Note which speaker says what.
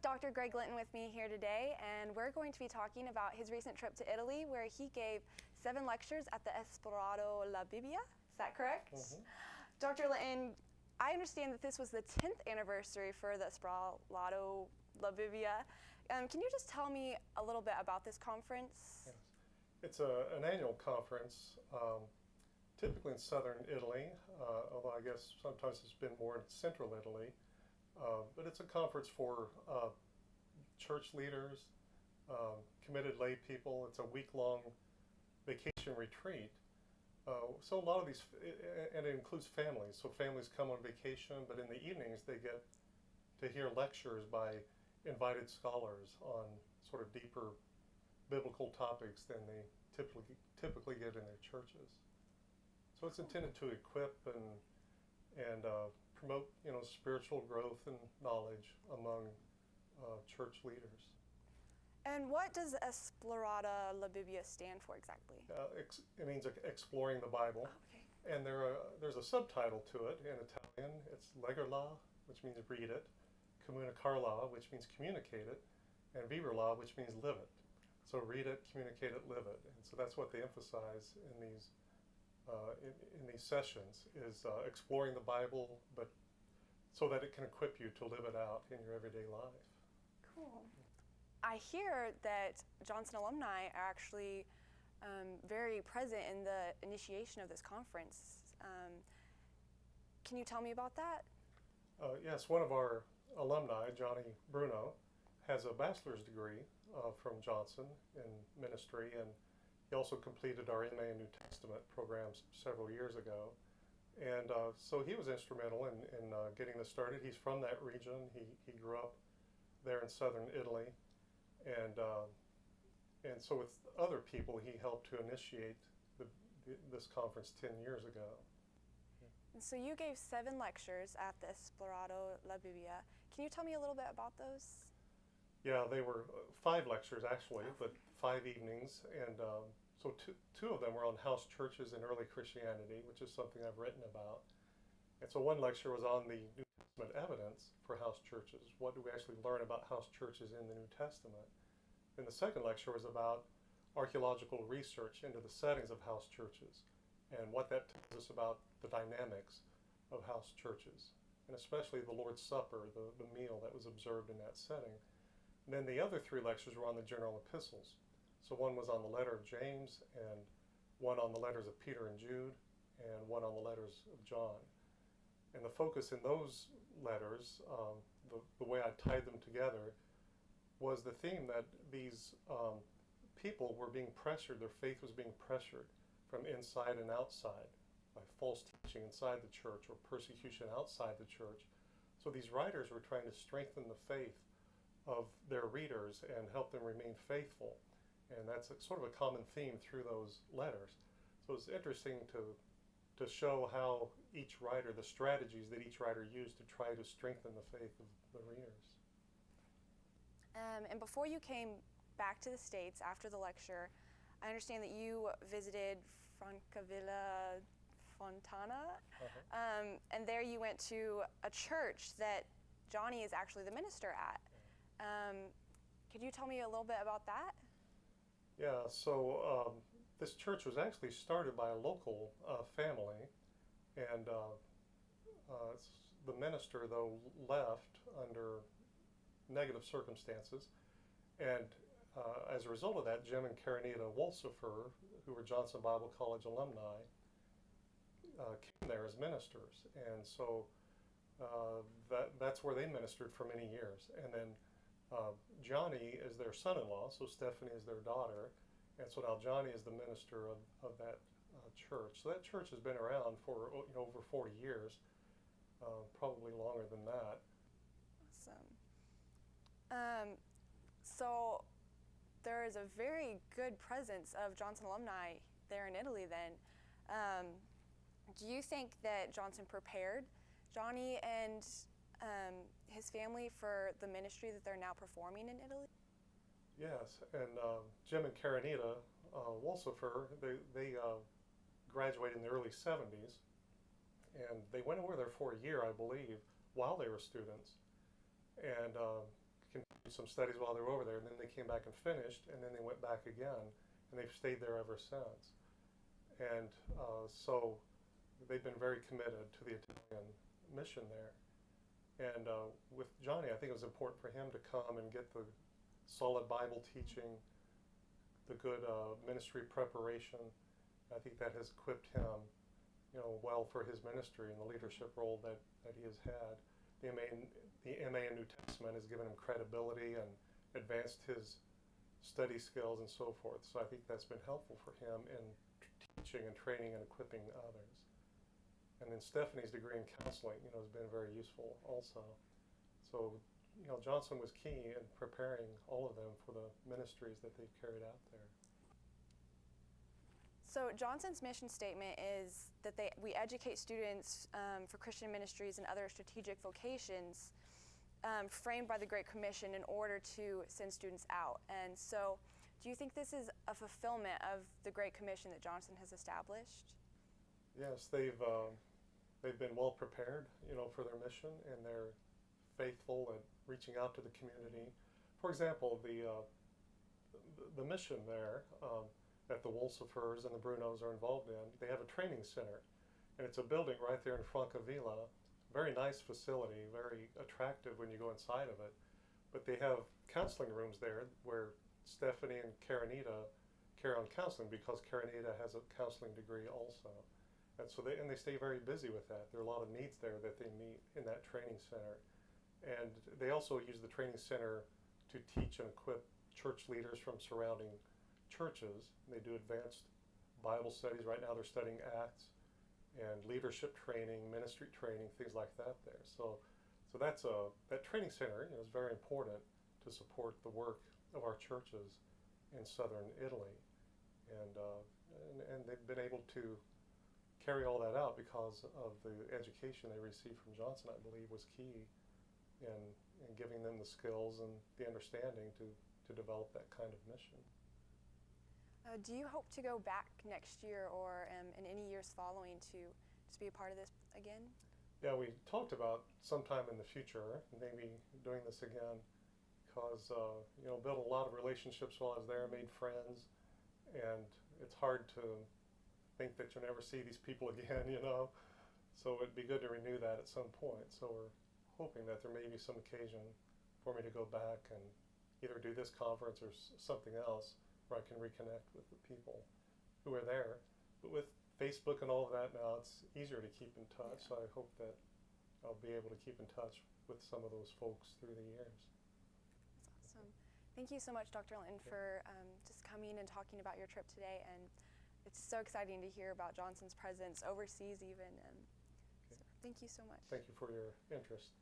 Speaker 1: Dr. Greg Linton with me here today, and we're going to be talking about his recent trip to Italy, where he gave 7 lectures at the Esplorato La Bibbia. Is that correct?
Speaker 2: Mm-hmm.
Speaker 1: Dr. Linton, I understand that this was the 10th anniversary for the Esplorato La Bibbia. Can you just tell me a little bit about this conference?
Speaker 2: Yes. It's an annual conference, typically in southern Italy, although I guess sometimes it's been more in central Italy. But it's a conference for church leaders, committed lay people. It's a week-long vacation retreat. So a lot of these, and it includes families. So families come on vacation, but in the evenings they get to hear lectures by invited scholars on sort of deeper biblical topics than they typically get in their churches. So it's intended to equip and promote, spiritual growth and knowledge among church leaders.
Speaker 1: And what does Esplorata La Bibbia stand for exactly?
Speaker 2: It means exploring the Bible.
Speaker 1: Okay.
Speaker 2: And there's a subtitle to it in Italian. It's Leggerla, which means read it, Comunicarla, which means communicate it, and Viverla, which means live it. So read it, communicate it, live it. And so that's what they emphasize in these sessions, is exploring the Bible, but so that it can equip you to live it out in your everyday life.
Speaker 1: Cool. I hear that Johnson alumni are actually very present in the initiation of this conference. Can you tell me about that?
Speaker 2: Yes, one of our alumni, Johnny Bruno, has a bachelor's degree from Johnson in ministry, and he also completed our MA in New Testament programs several years ago. And so he was instrumental in getting this started. He's from that region. He grew up there in southern Italy. And so with other people, he helped to initiate this conference 10 years ago.
Speaker 1: And so you gave 7 lectures at the Esplorato La Bibbia. Can you tell me a little bit about those?
Speaker 2: Yeah, they were 5 lectures actually, but 5 evenings. And so two of them were on house churches in early Christianity, which is something I've written about. And so one lecture was on the New Testament evidence for house churches. What do we actually learn about house churches in the New Testament? And the second lecture was about archaeological research into the settings of house churches and what that tells us about the dynamics of house churches, and especially the Lord's Supper, the meal that was observed in that setting. And then the other 3 lectures were on the general epistles. So one was on the letter of James, and one on the letters of Peter and Jude, and one on the letters of John. And the focus in those letters, the way I tied them together, was the theme that these people were being pressured, their faith was being pressured from inside and outside by false teaching inside the church or persecution outside the church. So these writers were trying to strengthen the faith of their readers and help them remain faithful. And that's sort of a common theme through those letters. So it's interesting to show how each writer, the strategies that each writer used to try to strengthen the faith of the readers.
Speaker 1: And before you came back to the States after the lecture, I understand that you visited Francavilla Fontana, and there you went to a church that Johnny is actually the minister at. Could you tell me a little bit about that?
Speaker 2: Yeah, so this church was actually started by a local family, and the minister, though, left under negative circumstances, and as a result of that, Jim and Karenita Wolsifer, who were Johnson Bible College alumni, came there as ministers, and so that's where they ministered for many years. And then Johnny is their son-in-law, so Stephanie is their daughter, and so now Johnny is the minister of that church. So that church has been around for over 40 years, probably longer than that.
Speaker 1: Awesome. So there is a very good presence of Johnson alumni there in Italy then. Do you think that Johnson prepared Johnny and his family for the ministry that they're now performing in Italy?
Speaker 2: Yes, and Jim and Karenita Wolsifer, they graduated in the early 70s, and they went over there for a year, I believe, while they were students. And continued some studies while they were over there, and then they came back and finished, and then they went back again, and they've stayed there ever since. And so they've been very committed to the Italian mission there. And with Johnny, I think it was important for him to come and get the solid Bible teaching, the good ministry preparation. I think that has equipped him, well for his ministry and the leadership role that he has had. The MA in New Testament has given him credibility and advanced his study skills and so forth. So I think that's been helpful for him in teaching and training and equipping others. And then Stephanie's degree in counseling, has been very useful also. So, Johnson was key in preparing all of them for the ministries that they've carried out there.
Speaker 1: So Johnson's mission statement is that we educate students for Christian ministries and other strategic vocations framed by the Great Commission in order to send students out. And so do you think this is a fulfillment of the Great Commission that Johnson has established?
Speaker 2: Yes, they've been well prepared, for their mission, and they're faithful at reaching out to the community. For example, the mission there that the Wolsifers and the Brunos are involved in, they have a training center, and it's a building right there in Francavilla. Very nice facility, very attractive when you go inside of it. But they have counseling rooms there where Stephanie and Karenita carry on counseling, because Karenita has a counseling degree also. And so they stay very busy with that. There are a lot of needs there that they meet in that training center. And they also use the training center to teach and equip church leaders from surrounding churches. They do advanced Bible studies. Right now they're studying Acts and leadership training, ministry training, things like that there. So that training center is very important to support the work of our churches in southern Italy. And they've been able to carry all that out because of the education they received from Johnson, I believe, was key in giving them the skills and the understanding to develop that kind of mission.
Speaker 1: Do you hope to go back next year or in any years following to be a part of this again?
Speaker 2: Yeah, we talked about sometime in the future maybe doing this again, because built a lot of relationships while I was there, made friends, and it's hard to think that you'll never see these people again, So it'd be good to renew that at some point. So we're hoping that there may be some occasion for me to go back and either do this conference or something else where I can reconnect with the people who are there. But with Facebook and all of that now, it's easier to keep in touch. Yeah. So I hope that I'll be able to keep in touch with some of those folks through the years.
Speaker 1: That's awesome. Thank you so much, Dr. Linton, for just coming and talking about your trip today. And it's so exciting to hear about Johnson's presence overseas even. So thank you so much.
Speaker 2: Thank you for your interest.